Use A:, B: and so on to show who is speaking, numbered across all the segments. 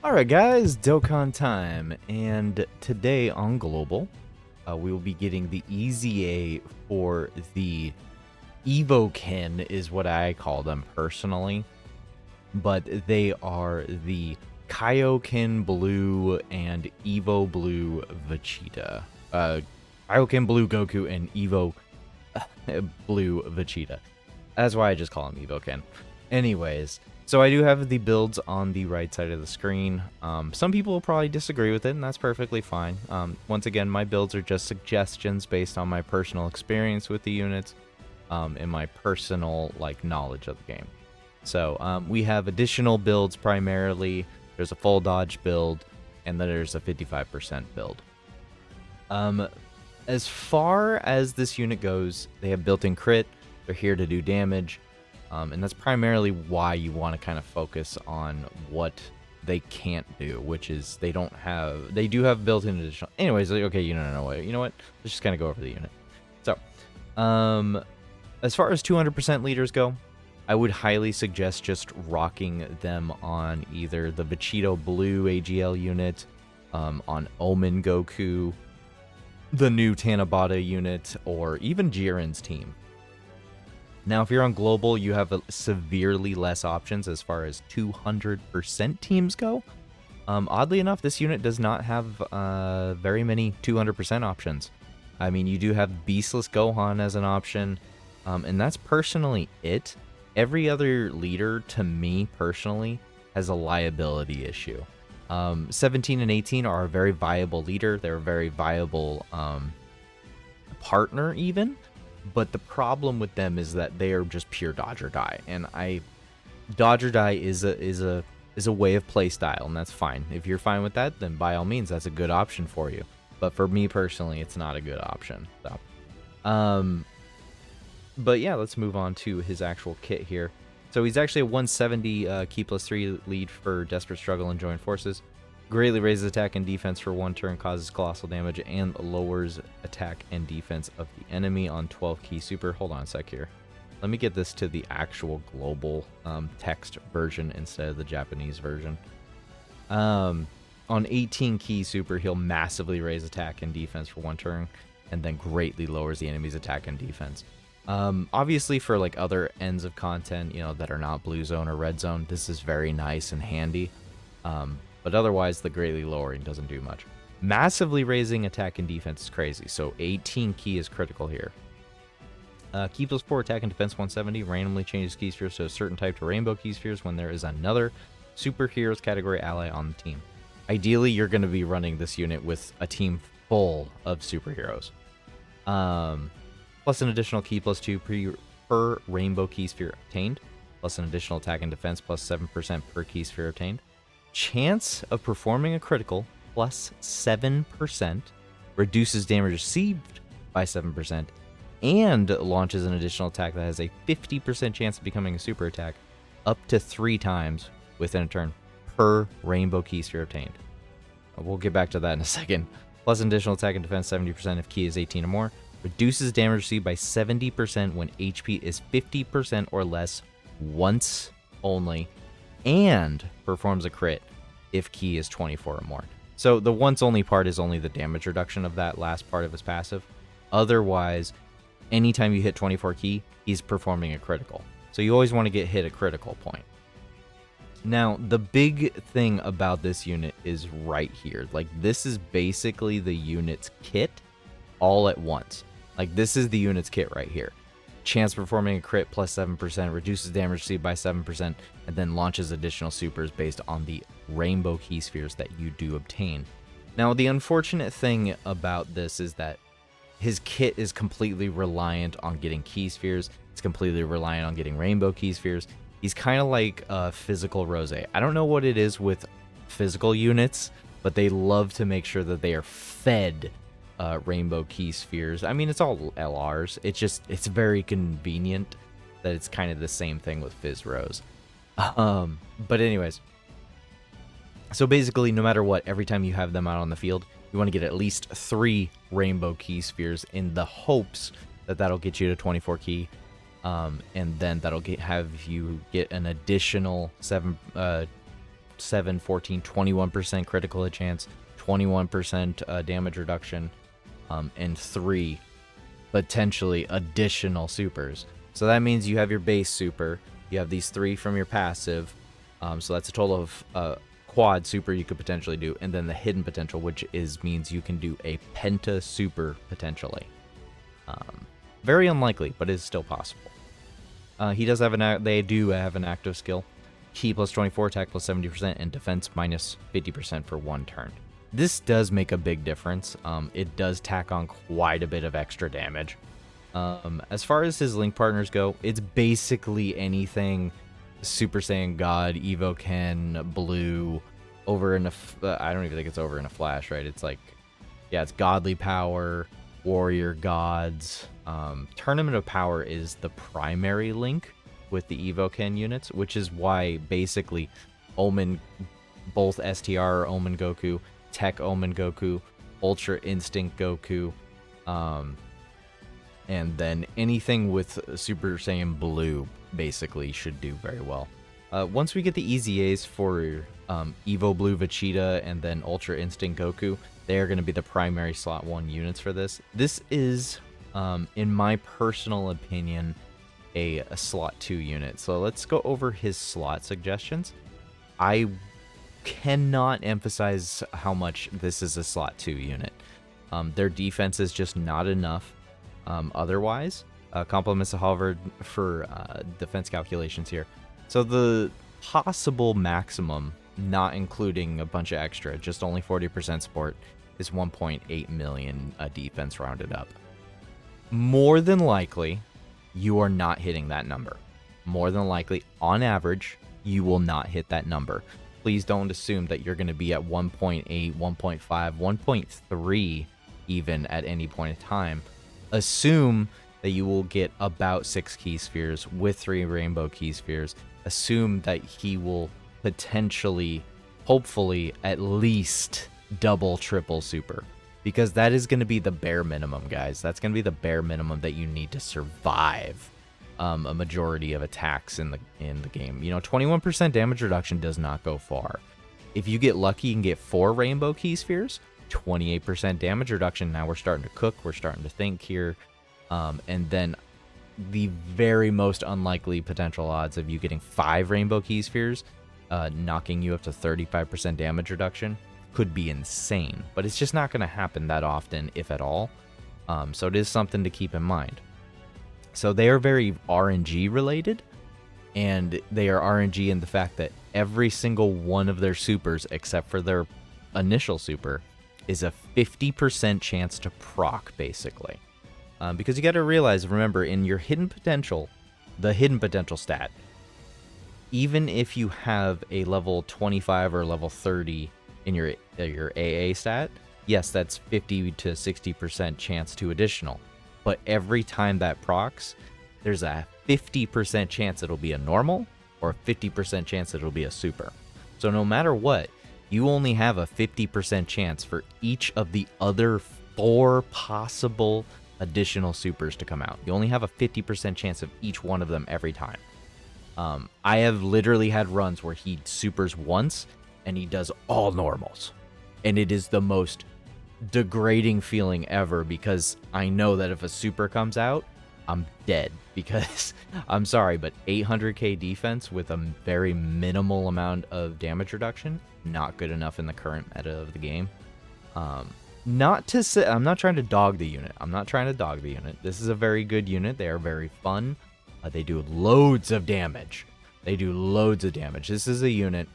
A: Alright guys, Dokkan time, and today on Global, we will be getting the EZA for the Evoken is what I call them personally, but they are the Kaioken Blue and Evo Blue VEGETA. Kaioken Blue Goku and Evo Blue VEGETA. That's why I just call them Evoken. Anyways, so I do have the builds on the right side of the screen. Some people will probably disagree with it, and that's perfectly fine. Once again, my builds are just suggestions based on my personal experience with the units and my personal knowledge of the game. So we have additional builds primarily. There's a full dodge build, and then there's a 55% build. As far as this unit goes, they have built-in crit. They're here to do damage. And that's primarily why you want to kind of focus on what they can't do, which is they do have built-in additional. Anyways, okay, you know what? Let's just kind of go over the unit. So, as far as 200% leaders go, I would highly suggest just rocking them on either the VEGETA Blue AGL unit, on Omen Goku, the new Tanabata unit, or even Jiren's team. Now, if you're on Global, you have severely less options as far as 200% teams go. Oddly enough, this unit does not have very many 200% options. I mean, you do have Beastless Gohan as an option, and that's personally it. Every other leader, to me personally, has a liability issue. 17 and 18 are a very viable leader. They're a very viable partner even. But the problem with them is that they are just pure dodge or die, and dodge or die is a way of play style, and that's fine. If you're fine with that, then by all means, that's a good option for you. But for me personally, it's not a good option. So, but yeah, let's move on to his actual kit here. So he's actually a 170 key +3 lead for Desperate Struggle and Joint Forces. Greatly raises attack and defense for 1 turn, causes colossal damage, and lowers attack and defense of the enemy on 12 key super. Hold on a sec here. Let me get this to the actual global text version instead of the Japanese version. On 18 key super, he'll massively raise attack and defense for 1 turn, and then greatly lowers the enemy's attack and defense. Obviously, for other ends of content, that are not blue zone or red zone, this is very nice and handy. But otherwise, the greatly lowering doesn't do much. Massively raising attack and defense is crazy, so 18 key is critical here. Key +4 attack and defense 170 randomly changes key spheres to a certain type to rainbow key spheres when there is another superheroes category ally on the team. Ideally, you're going to be running this unit with a team full of superheroes. Plus an additional key +2 per rainbow key sphere obtained, plus an additional attack and defense +7% per key sphere obtained. Chance of performing a critical +7%, reduces damage received by 7%, and launches an additional attack that has a 50% chance of becoming a super attack up to 3 times within a turn per rainbow key sphere obtained. We'll get back to that in a second. Plus an additional attack and defense 70% if key is 18 or more, reduces damage received by 70% when HP is 50% or less once only, and performs a crit if key is 24 or more. So the once only part is only the damage reduction of that last part of his passive. Otherwise, anytime you hit 24 key, he's performing a critical. So you always want to get hit a critical point. Now, the big thing about this unit is right here. This is basically the unit's kit all at once. This is the unit's kit right here. Chance performing a crit +7%, reduces damage received by 7%, and then launches additional supers based on the rainbow key spheres that you do obtain. Now, the unfortunate thing about this is that his kit is completely reliant on getting key spheres. It's completely reliant on getting rainbow key spheres. He's kind of like a physical Rose. I don't know what it is with physical units, but they love to make sure that they are fed rainbow key spheres. I mean, it's all LRs. It's very convenient that it's kind of the same thing with Fizz Rose. But anyways, so basically, no matter what, every time you have them out on the field, you want to get at least 3 rainbow key spheres in the hopes that that'll get you to 24 key, and then that'll have you get an additional 7, 14, 21% critical hit chance, 21% damage reduction, and 3 potentially additional supers. So that means you have your base super, you have these 3 from your passive, so that's a total of quad super you could potentially do, and then the hidden potential, which means you can do a penta super potentially. Very unlikely, but is still possible. They do have an active skill. Ki plus 24, attack plus 70%, and defense minus 50% for 1 turn. This does make a big difference. It does tack on quite a bit of extra damage. As far as his link partners go, it's basically anything Super Saiyan God, Evoken, Blue, over in a... I don't even think it's over in a flash, right? It's like... Yeah, it's Godly Power, Warrior Gods. Tournament of Power is the primary link with the Evoken units, which is why basically Omen, both STR Omen Goku, Tech Omen Goku, Ultra Instinct Goku, and then anything with Super Saiyan Blue basically should do very well. Once we get the EZAs for Evo Blue Vegeta and then Ultra Instinct Goku, they are going to be the primary slot 1 units for this. This is, in my personal opinion, a slot 2 unit. So let's go over his slot suggestions. I cannot emphasize how much this is a slot 2 unit. Their defense is just not enough. Otherwise, compliments to Harvard for defense calculations here. So the possible maximum, not including a bunch of extra, just only 40% support, is 1.8 million defense rounded up. More than likely, you are not hitting that number. More than likely, on average, you will not hit that number. Please don't assume that you're going to be at 1.8, 1.5, 1.3 even at any point in time. Assume that you will get about 6 key spheres with 3 rainbow key spheres. Assume that he will potentially, hopefully, at least double, triple super. Because that is going to be the bare minimum, guys. That's going to be the bare minimum that you need to survive a majority of attacks in the game. You know, 21% damage reduction does not go far. If you get lucky and get 4 rainbow key spheres, 28% damage reduction. Now we're starting to cook. We're starting to think here. And then the very most unlikely potential odds of you getting 5 rainbow key spheres, knocking you up to 35% damage reduction, could be insane. But it's just not going to happen that often, if at all. So it is something to keep in mind. So they are very RNG related, and they are RNG in the fact that every single one of their supers, except for their initial super, is a 50% chance to proc, basically. Because you got to realize, remember, in your hidden potential, the hidden potential stat, even if you have a level 25 or level 30 in your AA stat, yes, that's 50 to 60% chance to additional. But every time that procs, there's a 50% chance it'll be a normal or a 50% chance it'll be a super. So no matter what, you only have a 50% chance for each of the other 4 possible additional supers to come out. You only have a 50% chance of each one of them every time. I have literally had runs where he supers once and he does all normals. And it is the most degrading feeling ever, because I know that if a super comes out, I'm dead. Because, I'm sorry, but 800k defense with a very minimal amount of damage reduction, not good enough in the current meta of the game. Not to say, I'm not trying to dog the unit. I'm not trying to dog the unit. This is a very good unit. They are very fun. They do loads of damage. They do loads of damage. This is a unit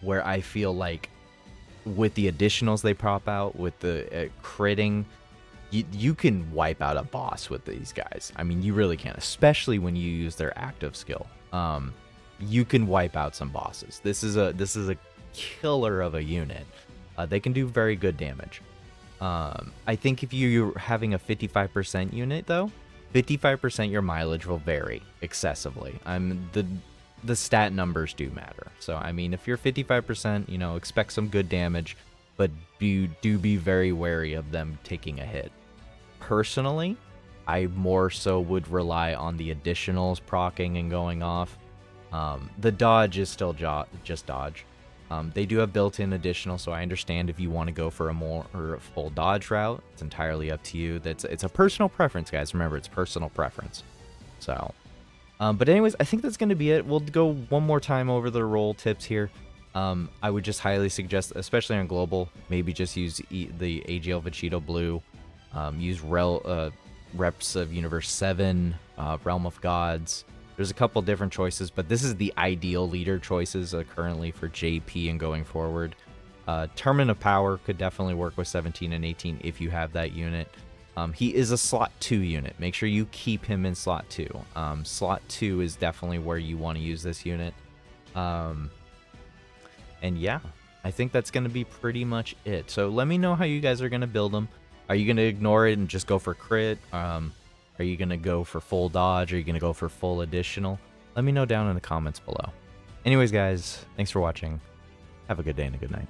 A: where I feel like with the additionals they prop out, with the critting, you can wipe out a boss with these guys. I mean, you really can, especially when you use their active skill. You can wipe out some bosses. This is a killer of a unit. They can do very good damage. I think if you're having a 55% unit, though, 55% your mileage will vary excessively. The stat numbers do matter. So, I mean, if you're 55%, you know, expect some good damage, but do be very wary of them taking a hit. Personally, I more so would rely on the additionals proccing and going off. The dodge is still just dodge. They do have built-in additional, so I understand if you want to go for a more or a full dodge route. It's entirely up to you. It's a personal preference, guys. Remember, it's personal preference. So, but anyways, I think that's going to be it. We'll go one more time over the roll tips here. I would just highly suggest, especially on global, maybe just use the AGL Vegeta Blue. Use reps of Universe 7, Realm of Gods. There's a couple different choices, but this is the ideal leader choices currently for JP and going forward. Tournament of Power could definitely work with 17 and 18 if you have that unit. He is a slot 2 unit. Make sure you keep him in slot 2. Slot 2 is definitely where you want to use this unit. And yeah, I think that's going to be pretty much it. So let me know how you guys are going to build them. Are you going to ignore it and just go for crit? Are you going to go for full dodge? Are you going to go for full additional? Let me know down in the comments below. Anyways, guys, thanks for watching. Have a good day and a good night.